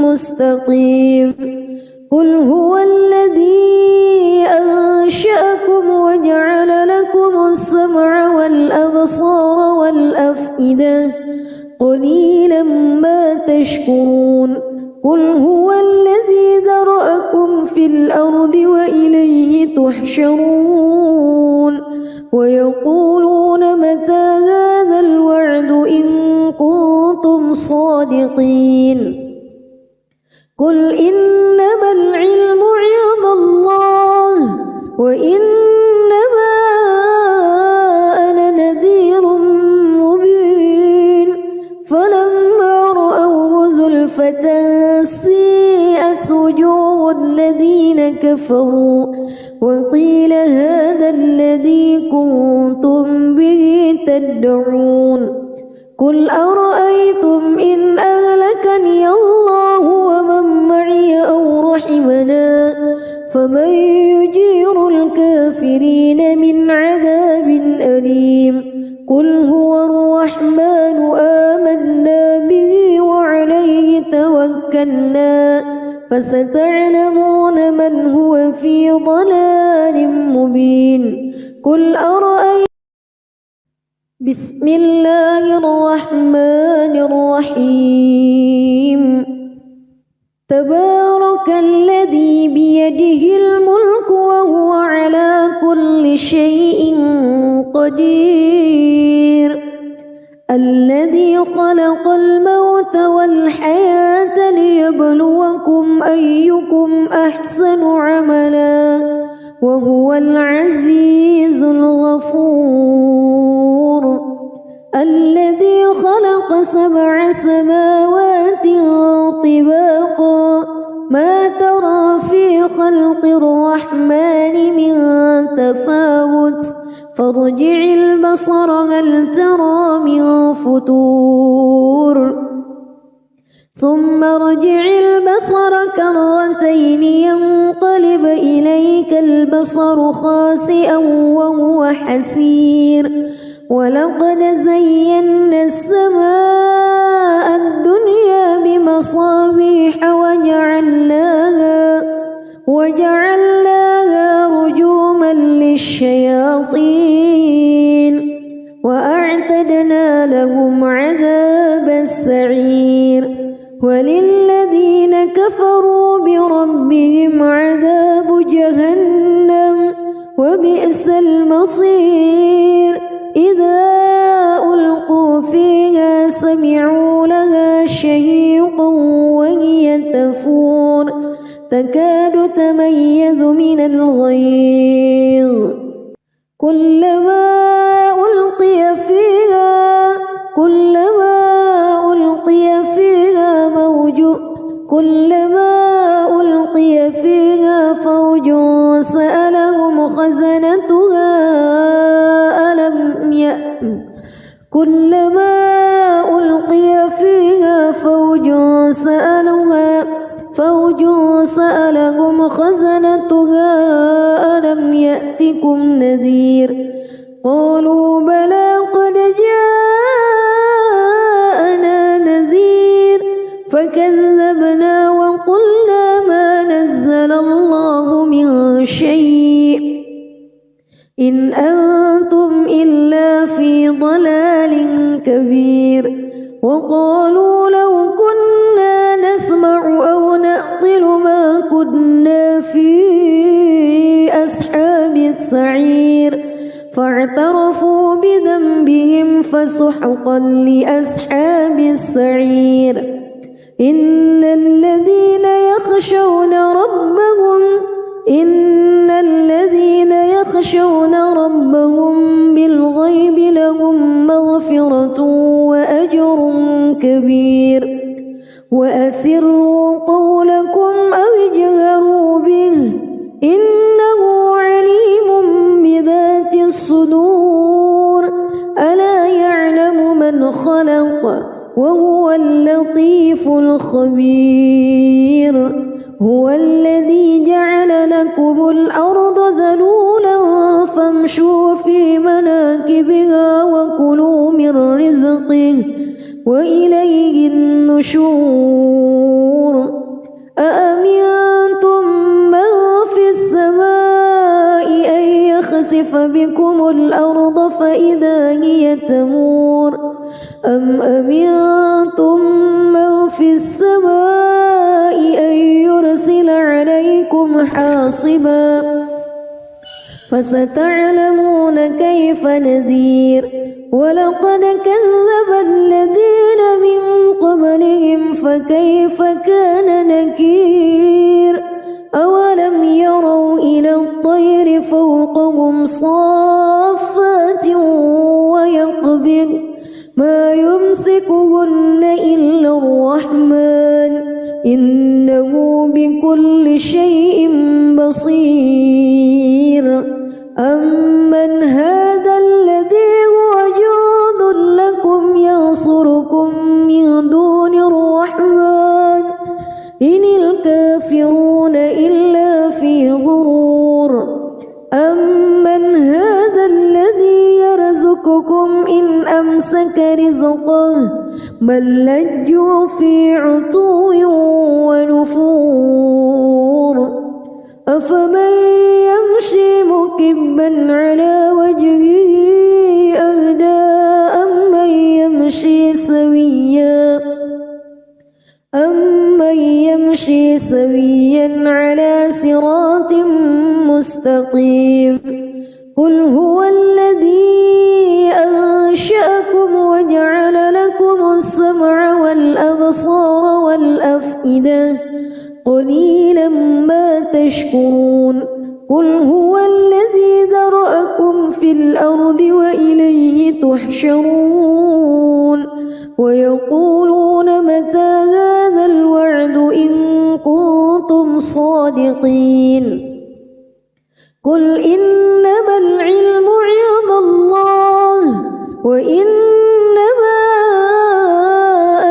مستقيم قل هو الذي أنشأكم وجعل لكم السمع والأبصار والأفئدة قليلا ما تشكرون قل هو الذي ذرأكم في الأرض وإليه تحشرون ويقولون متى هذا الوعد إن كنتم صادقين قل إنما العلم عند الله وإنما أنا نذير مبين فلما رأوه زلفة سيئت وجوه الذين كفروا وقيل هذا الذي كنتم به تدعون قل أرأيتم إن أهلكني الله ومن معي أو رحمنا فمن يجير الكافرين من عذاب أليم قل هو الرحمن آمنا به وعليه توكلنا فستعلمون من هو في ضلال مبين قل أرأيتم بسم الله الرحمن الرحيم تبارك الذي بيده الملك وهو على كل شيء قدير الذي خلق الموت والحياة ليبلوكم أيكم أحسن عملا وهو العزيز الغفور الذي خلق 7 سماوات طباقا ما ترى في خلق الرحمن من تفاوت فارجع البصر هل ترى من فتور ثم ارجع البصر كرتين ينقلب إليك البصر خاسئا وهو حسير ولقد زينا السماء الدنيا بمصابيح وجعلناها رجوما للشياطين وأعتدنا لهم عذاب السعير وللذين كفروا بربهم عذاب جهنم وبئس المصير إذا ألقوا فيها سمعوا لها شهيقا وهي تفور تكاد تميز من الغيظ كلما ألقي فيها فوج سألهم خزنتها ألم يأتكم نذير قالوا بلى قد جاءنا نذير فكذبنا وقلنا ما نزل الله من شيء إن أنتم إلا في ضلال كبير وقالوا لو كنا نسمع أو نعقل ما كنا في أصحاب السعير فاعترفوا بذنبهم فسحقا لأصحاب السعير إن الذين يخشون ربهم بالغيب لهم مغفرة وأجر كبير وأسروا قولكم أو اجهروا به إنه عليم بذات الصدور ألا يعلم من خلق وهو اللطيف الخبير هو الذي جعل لكم الأرض ذلولا فامشوا في مناكبها وكلوا من رزقه وإليه النشور أأمنتم من في السماء أن يخسف بكم الأرض فإذا هي تمور أم أمنتم من في السماء أن يرسل عليكم حاصبا فستعلمون كيف نذير ولقد كذب الذين من قبلهم فكيف كان نكير أولم يروا إلى الطير فوقهم صافات ويقبض ما يمسكهن إلا الرحمن إنه بكل شيء بصير أمن هذا الذي هو جند لكم ينصركم من دون الرحمن إن الكافرون إلا في غرور أمن هذا الذي يرزقكم إن أمسك رزقه بل لجوا في عتو ونفور أفمن يمشي مكبا على وجهه أهدى أمن يمشي سويا على صراط مستقيم قل هو الذي أنشأكم وجعل لكم السمع والأبصار والأفئدة قليلا ما تشكرون قل هو الذي ذرأكم في الأرض وإليه تحشرون ويقولون متى هذا الوعد إن كنتم صادقين قل إنما العلم عند الله وإنما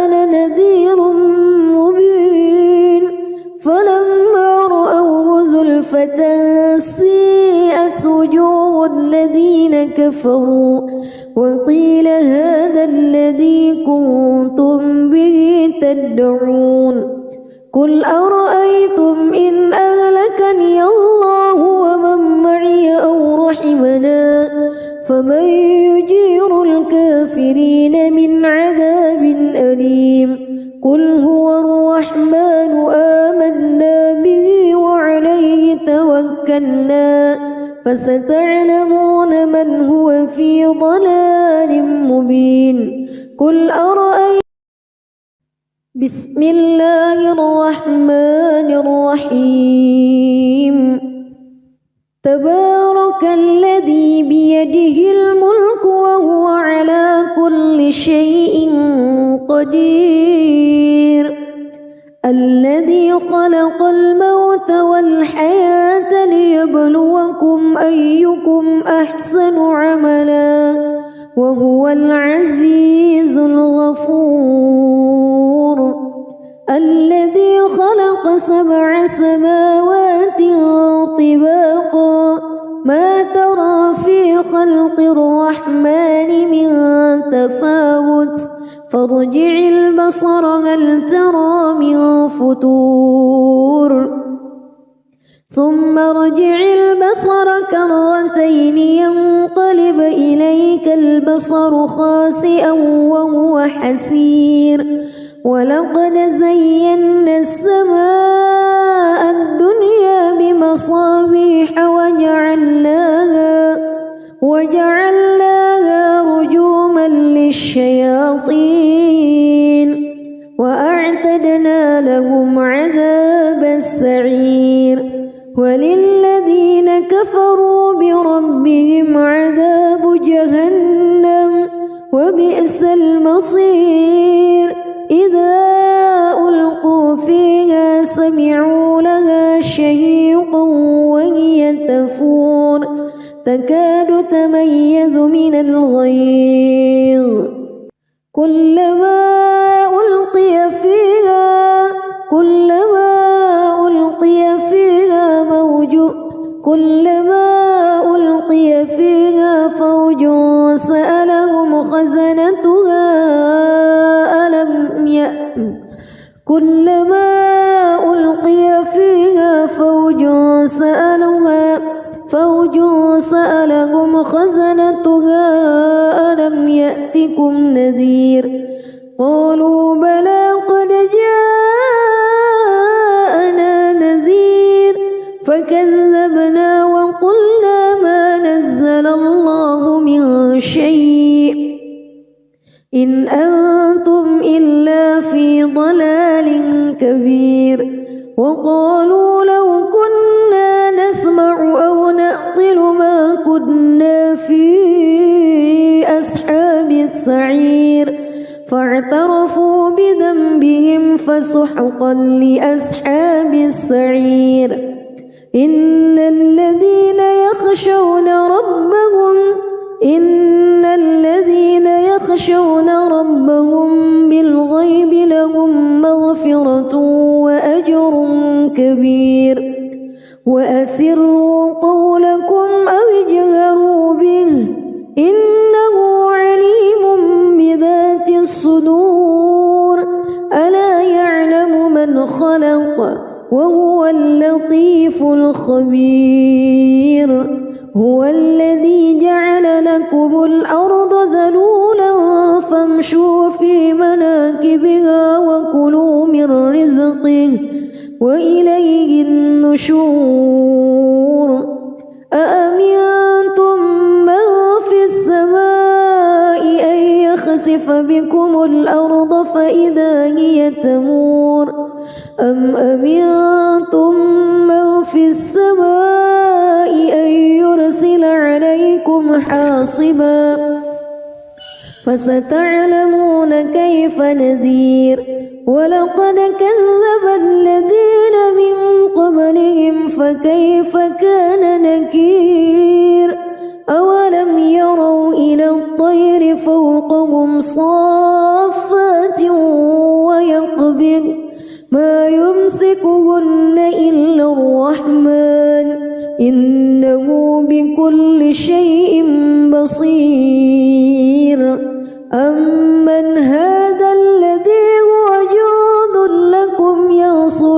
أنا نذير مبين فلما رأوه زلفة سيئت وجوه الذين كفروا وقيل هذا الذي كنتم به تدعون قل أرأيتم إن أهلكني الله ومن معي أو رحمنا فمن يجير الكافرين من عذاب أليم قل هو الرحمن آمنا به وعليه توكلنا فستعلمون من هو في ضلال مبين قل أرأيتم بسم الله الرحمن الرحيم تبارك الذي بيده الملك وهو على كل شيء قدير الذي خلق الموت والحياة ليبلوكم أيكم أحسن عملا وهو العزيز الغفور الذي خلق 7 سماوات طباقا ما ترى في خلق الرحمن من تفاوت فارجع البصر هل ترى من فتور ثم ارجع البصر كرتين ينقلب إليك البصر خاسئا وهو حسير ولقد زينا السماء الدنيا بمصابيح وجعلناها رجوما للشياطين وأعتدنا لهم عذاب السعير وللذين كفروا بربهم عذاب جهنم وبئس المصير إذا ألقوا فيها سمعوا لها شهيقا وهي تفور تكاد تميز من الغيظ كلما ألقي فيها فوج سألهم خزنتها ألم يأتكم نذير قالوا بلى قد جاءنا نذير فكذبنا وقلنا ما نزل الله من شيء إن أنتم إلا في ضلال كبير وقالوا لو كنا نسمع أو نعقل ما كنا في أصحاب السعير فاعترفوا بذنبهم فسحقا لأصحاب السعير إن الذين يخشون ربهم بالغيب لهم مغفرة وأجر كبير وأسروا قولكم أو اجهروا به إنه عليم بذات الصدور ألا يعلم من خلق وهو اللطيف الخبير هو الذي جعل لكم الأرض ذلولا فامشوا في مناكبها وكلوا من رزقه وإليه النشور أأمنتم من في السماء أن يخسف بكم الأرض فإذا هي تمور أم أمنتم من في السماء أن يرسل عليكم حاصبا فستعلمون كيف نذير ولقد كذب الذين من قبلهم فكيف كان نكير أولم يروا إلى الطير فوقهم صافات ويقبض ما يمسكهن إلا الرحمن إنه بكل شيء بصير أمن هذا الذي هو جند لكم ينصر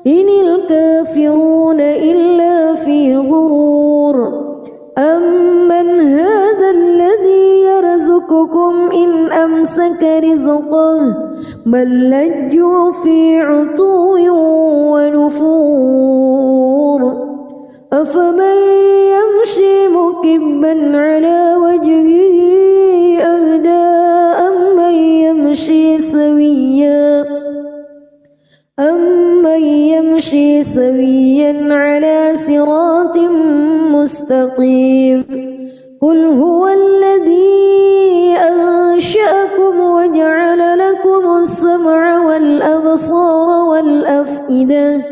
إن الكافرون إلا في غرور أمن هذا الذي يرزقكم إن أمسك رزقه بل لجوا في عتو ونفور أفمن يمشي مكبا على وجهه أهدى أمن يمشي سويا على صراط مستقيم قل هو الذي أنشأكم وجعل لكم السمع والأبصار والأفئدة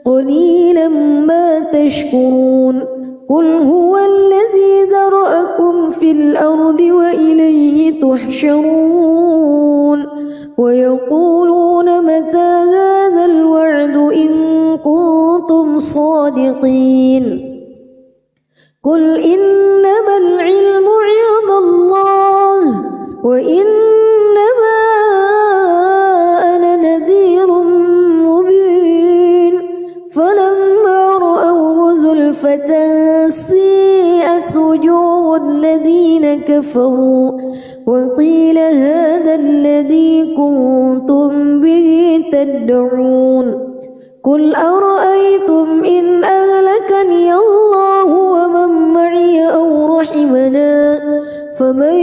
قليلا ما تشكرون قل هو الذي ذرأكم في الأرض وإليه تحشرون ويقولون متى هذا الوعد إن كنتم صادقين قل إنما العلم عند الله وإنما أنا نذير مبين فلما رأوه زلفة سيئت وجوه الذين كفروا وقيل هذا الذي كنتم به تدعون قل أرأيتم إن أهلكني الله ومن معي أو رحمنا فمن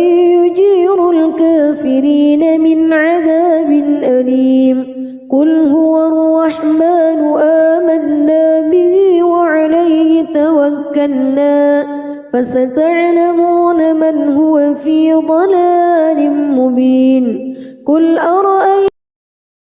يجير الكافرين من عذاب أليم قل هو الرحمن آمنا به وعليه توكلنا فستعلمون من هو في ضلال مبين قل